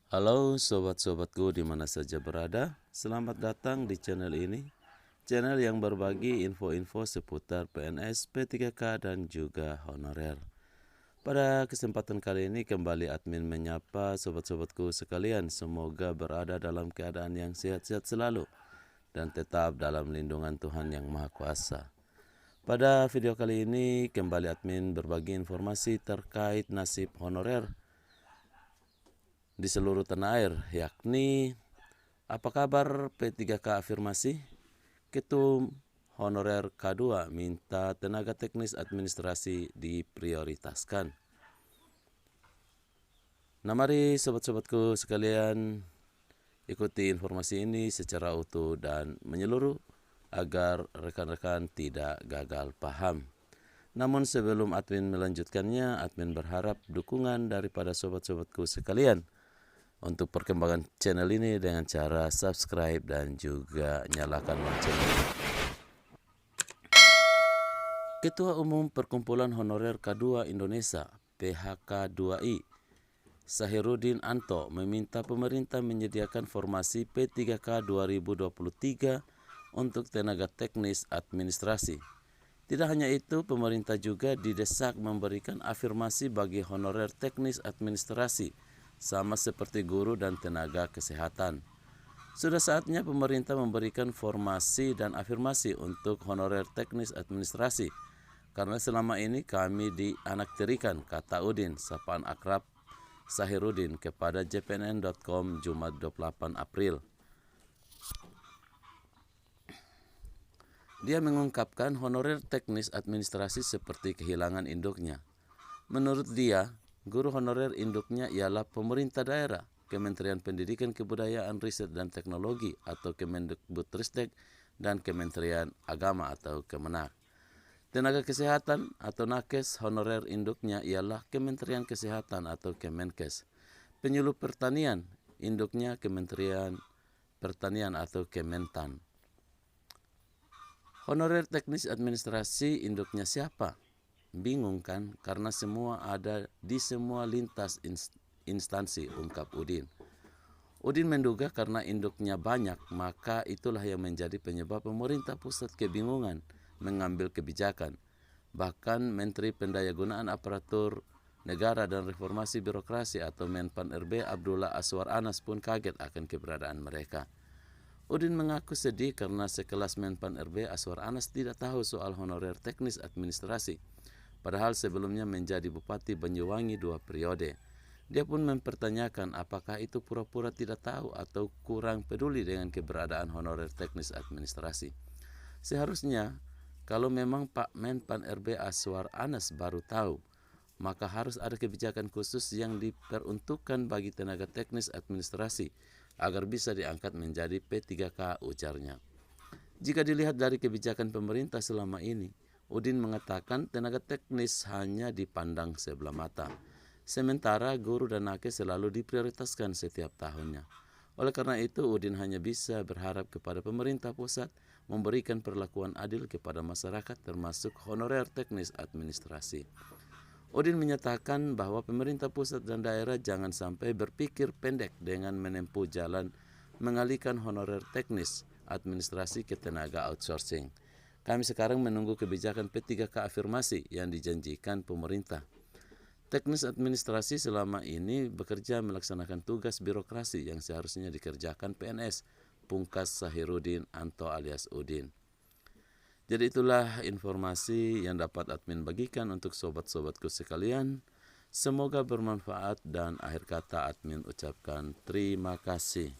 Halo sobat-sobatku di mana saja berada, selamat datang di channel ini. Channel yang berbagi info-info seputar PNS, P3K dan juga honorer. Pada kesempatan kali ini kembali admin menyapa sobat-sobatku sekalian. Semoga berada dalam keadaan yang sehat-sehat selalu dan tetap dalam lindungan Tuhan Yang Maha Kuasa. Pada video kali ini kembali admin berbagi informasi terkait nasib honorer di seluruh tanah air, yakni apa kabar P3K afirmasi? Ketum honorer K2 minta tenaga teknis administrasi diprioritaskan. Nah, mari sobat-sobatku sekalian ikuti informasi ini secara utuh dan menyeluruh agar rekan-rekan tidak gagal paham. Namun sebelum admin melanjutkannya, admin berharap dukungan daripada sobat-sobatku sekalian untuk perkembangan channel ini dengan cara subscribe dan juga nyalakan loncengnya. Ketua Umum Perkumpulan Honorer K2 Indonesia (PHK2I) Sahiruddin Anto meminta pemerintah menyediakan formasi P3K 2023 untuk tenaga teknis administrasi. Tidak hanya itu, pemerintah juga didesak memberikan afirmasi bagi honorer teknis administrasi, sama seperti guru dan tenaga kesehatan. Sudah saatnya pemerintah memberikan formasi dan afirmasi untuk honorer teknis administrasi, karena selama ini kami dianakterikan, kata Udin, sapaan akrab Sahiruddin kepada jpnn.com Jumat 28 April. Dia mengungkapkan honorer teknis administrasi seperti kehilangan induknya. Menurut dia, guru honorer induknya ialah pemerintah daerah, Kementerian Pendidikan Kebudayaan Riset dan Teknologi atau Kemendikbudristek dan Kementerian Agama atau Kemenak. Tenaga kesehatan atau nakes honorer induknya ialah Kementerian Kesehatan atau Kemenkes. Penyuluh pertanian induknya Kementerian Pertanian atau Kementan. Honorer teknis administrasi induknya siapa? Bingung kan? Karena semua ada di semua lintas instansi, ungkap Udin. Udin menduga karena induknya banyak, maka itulah yang menjadi penyebab pemerintah pusat kebingungan mengambil kebijakan. Bahkan Menteri Pendayagunaan Aparatur Negara dan Reformasi Birokrasi atau Menpan-RB Abdullah Aswar Anas pun kaget akan keberadaan mereka. Udin mengaku sedih karena sekelas Menpan-RB Aswar Anas tidak tahu soal honorer teknis administrasi, padahal sebelumnya menjadi Bupati Banyuwangi 2 periode. Dia pun mempertanyakan apakah itu pura-pura tidak tahu atau kurang peduli dengan keberadaan honorer teknis administrasi. Seharusnya, kalau memang Pak Menpan-RB Aswar Anas baru tahu, maka harus ada kebijakan khusus yang diperuntukkan bagi tenaga teknis administrasi agar bisa diangkat menjadi P3K, ujarnya. Jika dilihat dari kebijakan pemerintah selama ini, Udin mengatakan tenaga teknis hanya dipandang sebelah mata, sementara guru dan nakes selalu diprioritaskan setiap tahunnya. Oleh karena itu, Udin hanya bisa berharap kepada pemerintah pusat memberikan perlakuan adil kepada masyarakat termasuk honorer teknis administrasi. Udin menyatakan bahwa pemerintah pusat dan daerah jangan sampai berpikir pendek dengan menempuh jalan mengalihkan honorer teknis administrasi ke tenaga outsourcing. Kami sekarang menunggu kebijakan P3K afirmasi yang dijanjikan pemerintah. Teknis administrasi selama ini bekerja melaksanakan tugas birokrasi yang seharusnya dikerjakan PNS, pungkas Sahiruddin Anto alias Udin. Jadi itulah informasi yang dapat admin bagikan untuk sobat-sobatku sekalian. Semoga bermanfaat dan akhir kata admin ucapkan terima kasih.